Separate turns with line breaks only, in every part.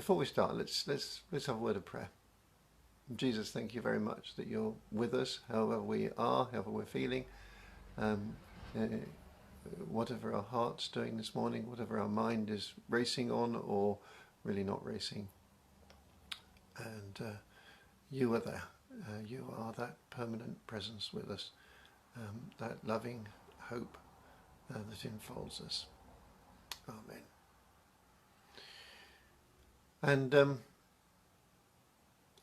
before we start, let's have a word of prayer. Jesus, thank you very much that you're with us, however we are, however we're feeling, um, uh, whatever our heart's doing this morning, whatever our mind is racing on or really not racing. And you are there. You are that permanent presence with us, that loving hope that enfolds us. Amen. And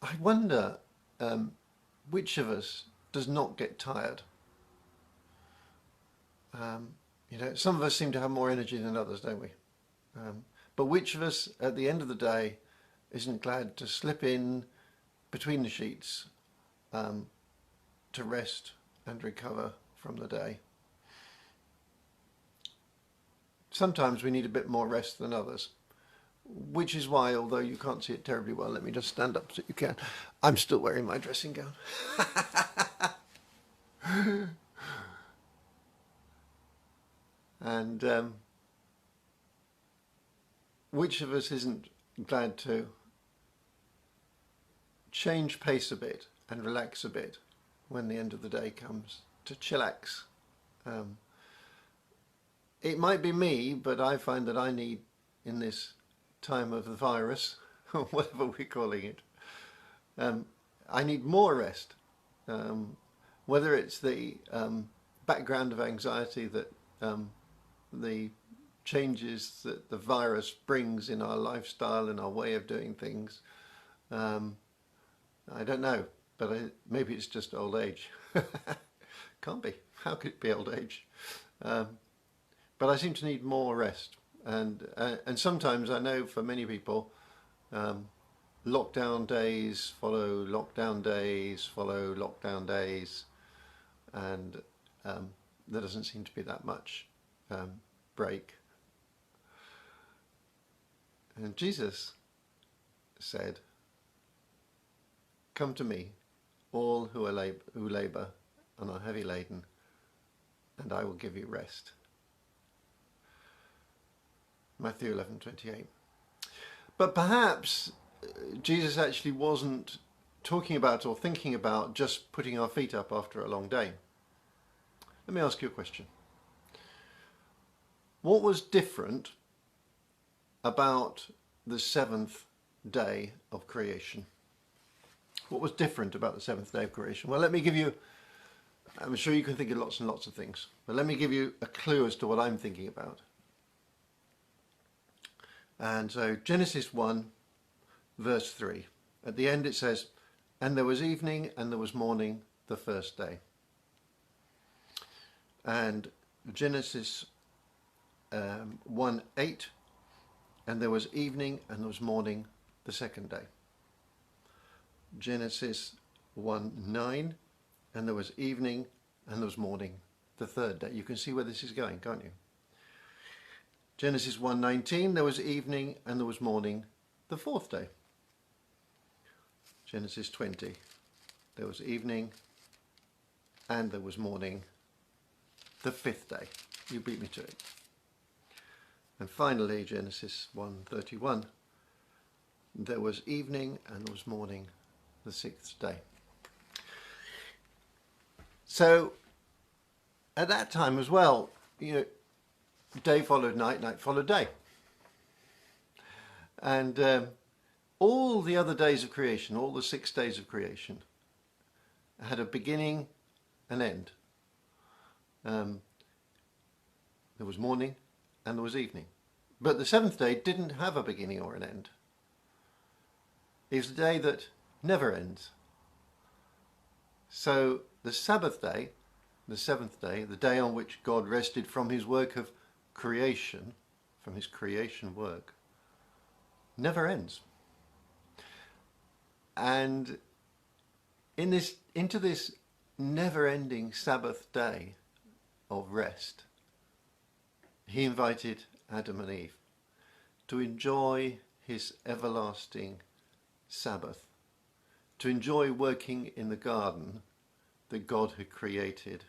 I wonder which of us does not get tired. Some of us seem to have more energy than others, don't we? But which of us at the end of the day isn't glad to slip in between the sheets to rest and recover from the day? Sometimes we need a bit more rest than others, which is why, although you can't see it terribly well, let me just stand up so you can. I'm still wearing my dressing gown. And which of us isn't glad to change pace a bit and relax a bit when the end of the day comes, to chillax? It might be me, but I find that I need, in this time of the virus, or whatever we're calling it, I need more rest. Whether it's the background of anxiety that the changes that the virus brings in our lifestyle and our way of doing things, I don't know, but maybe it's just old age. Can't be. How could it be old age? But I seem to need more rest, and sometimes I know for many people, lockdown days follow lockdown days follow lockdown days, and there doesn't seem to be that much break. And Jesus said, "Come to me, all who labour and are heavy laden, and I will give you rest." Matthew 11:28. But perhaps Jesus actually wasn't talking about or thinking about just putting our feet up after a long day. Let me ask you a question. What was different about the seventh day of creation? What was different about the seventh day of creation? Well, let me give you, I'm sure you can think of lots and lots of things, but let me give you a clue as to what I'm thinking about. And so Genesis 1 verse 3, at the end it says, "And there was evening and there was morning the first day." And Genesis 1:8, "And there was evening and there was morning the second day." Genesis 1:9, "And there was evening and there was morning the third day." You can see where this is going, can't you? Genesis 1:19, "There was evening and there was morning the fourth day." Genesis 20, "There was evening and there was morning the fifth day." You beat me to it. And finally, Genesis 1:31, "There was evening and there was morning the sixth day." So at that time as well, day followed night, night followed day. And all the other days of creation, all the 6 days of creation, had a beginning and end. There was morning and there was evening. But the seventh day didn't have a beginning or an end. It was the day that never ends. So the Sabbath day, the seventh day, the day on which God rested from his work of creation, from his creation work, never ends. And into this never-ending Sabbath day of rest, he invited Adam and Eve to enjoy his everlasting Sabbath, to enjoy working in the garden that God had created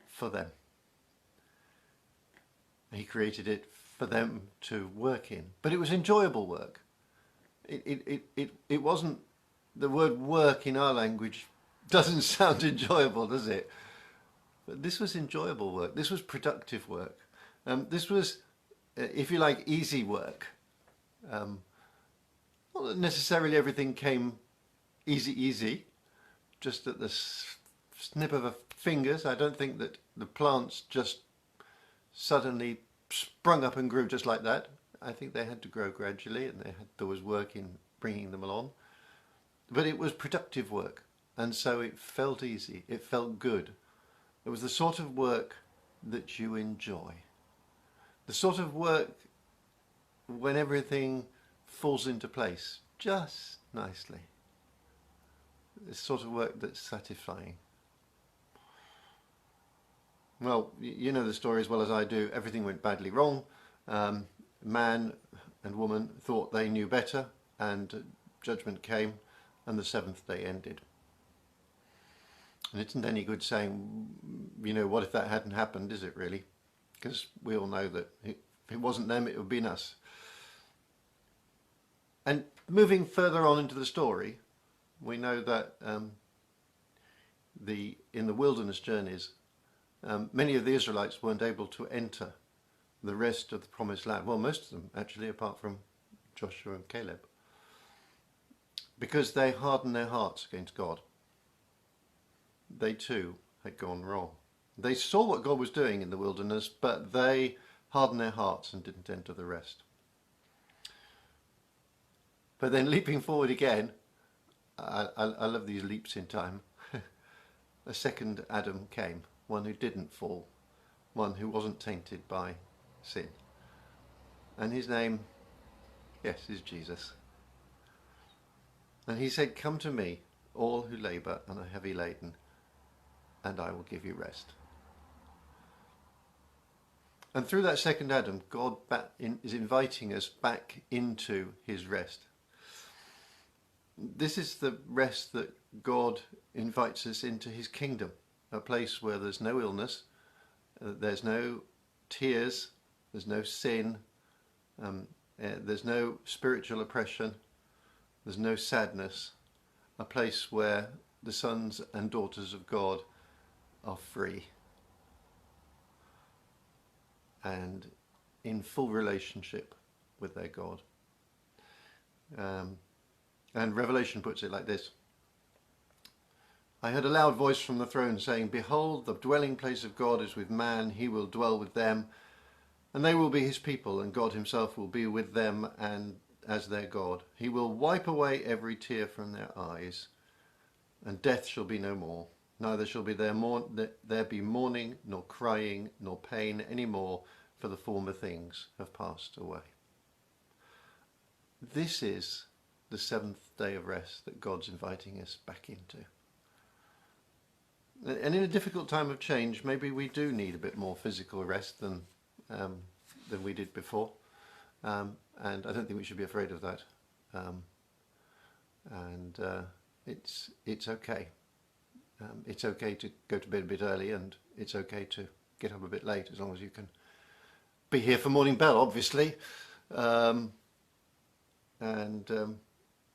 for them. He created it for them to work in, but it was enjoyable work. It wasn't, the word work in our language doesn't sound enjoyable, does it? But this was enjoyable work. This was productive work. This was, if you like, easy work. Not that necessarily everything came easy, just at the snip of a fingers. I don't think that the plants just suddenly sprung up and grew just like that. I think they had to grow gradually, and there was work in bringing them along. But it was productive work, and so it felt easy. It felt good. It was the sort of work that you enjoy. The sort of work when everything falls into place just nicely. The sort of work that's satisfying. Well, you know the story as well as I do. Everything went badly wrong. Man and woman thought they knew better, and judgment came, and the seventh day ended. And it isn't any good saying, what if that hadn't happened, is it really? Because we all know that if it wasn't them, it would have been us. And moving further on into the story, we know that in the wilderness journeys, many of the Israelites weren't able to enter the rest of the promised land. Well, most of them actually, apart from Joshua and Caleb, because they hardened their hearts against God. They too had gone wrong. They saw what God was doing in the wilderness, but they hardened their hearts and didn't enter the rest. But then leaping forward again, I love these leaps in time. A second Adam came, one who didn't fall, one who wasn't tainted by sin. And his name, yes, is Jesus. And he said, "Come to me, all who labour and are heavy laden, and I will give you rest." And through that second Adam, God is inviting us back into his rest. This is the rest that God invites us into his kingdom, a place where there's no illness, there's no tears, there's no sin, there's no spiritual oppression, there's no sadness, a place where the sons and daughters of God are free and in full relationship with their God. And Revelation puts it like this: "I heard a loud voice from the throne saying, 'Behold, the dwelling place of God is with man. He will dwell with them, and they will be his people, and God himself will be with them and as their God. He will wipe away every tear from their eyes, and death shall be no more. Neither shall there be mourning, nor crying, nor pain any more, for the former things have passed away.'" This is the seventh day of rest that God's inviting us back into. And in a difficult time of change, maybe we do need a bit more physical rest than we did before. And I don't think we should be afraid of that. It's okay. It's okay to go to bed a bit early, and it's okay to get up a bit late, as long as you can be here for morning bell, obviously.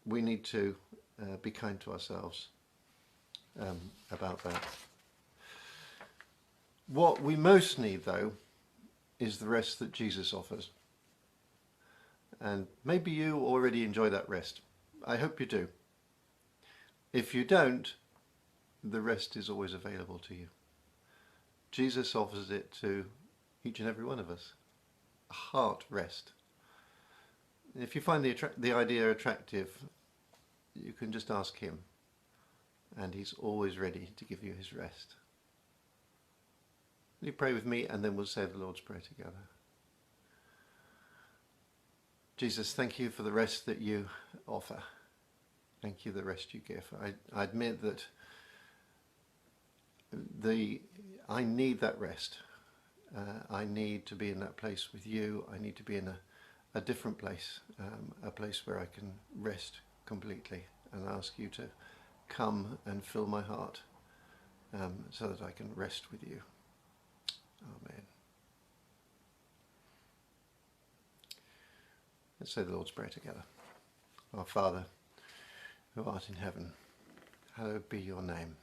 We need to be kind to ourselves about that. What we most need, though, is the rest that Jesus offers. And maybe you already enjoy that rest. I hope you do. If you don't, the rest is always available to you. Jesus offers it to each and every one of us. A heart rest. If you find the idea attractive, you can just ask him, and he's always ready to give you his rest. Will you pray with me, and then we'll say the Lord's Prayer together. Jesus, thank you for the rest that you offer. Thank you for the rest you give. I admit that I need that rest. I need to be in that place with you. I need to be in a different place, a place where I can rest completely, and ask you to come and fill my heart so that I can rest with you. Amen. Let's say the Lord's Prayer together. Our Father, who art in heaven, hallowed be your name.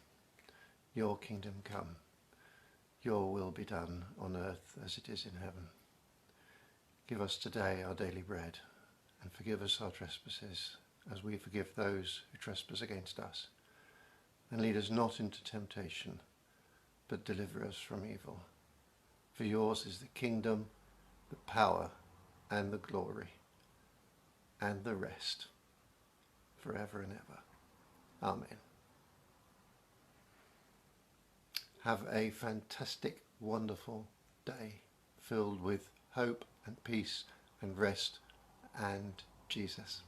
Your kingdom come. Your will be done on earth as it is in heaven. Give us today our daily bread, and forgive us our trespasses, as we forgive those who trespass against us. And lead us not into temptation, but deliver us from evil. For yours is the kingdom, the power, and the glory, and the rest, forever and ever. Amen. Have a fantastic, wonderful day filled with hope and peace and rest and Jesus.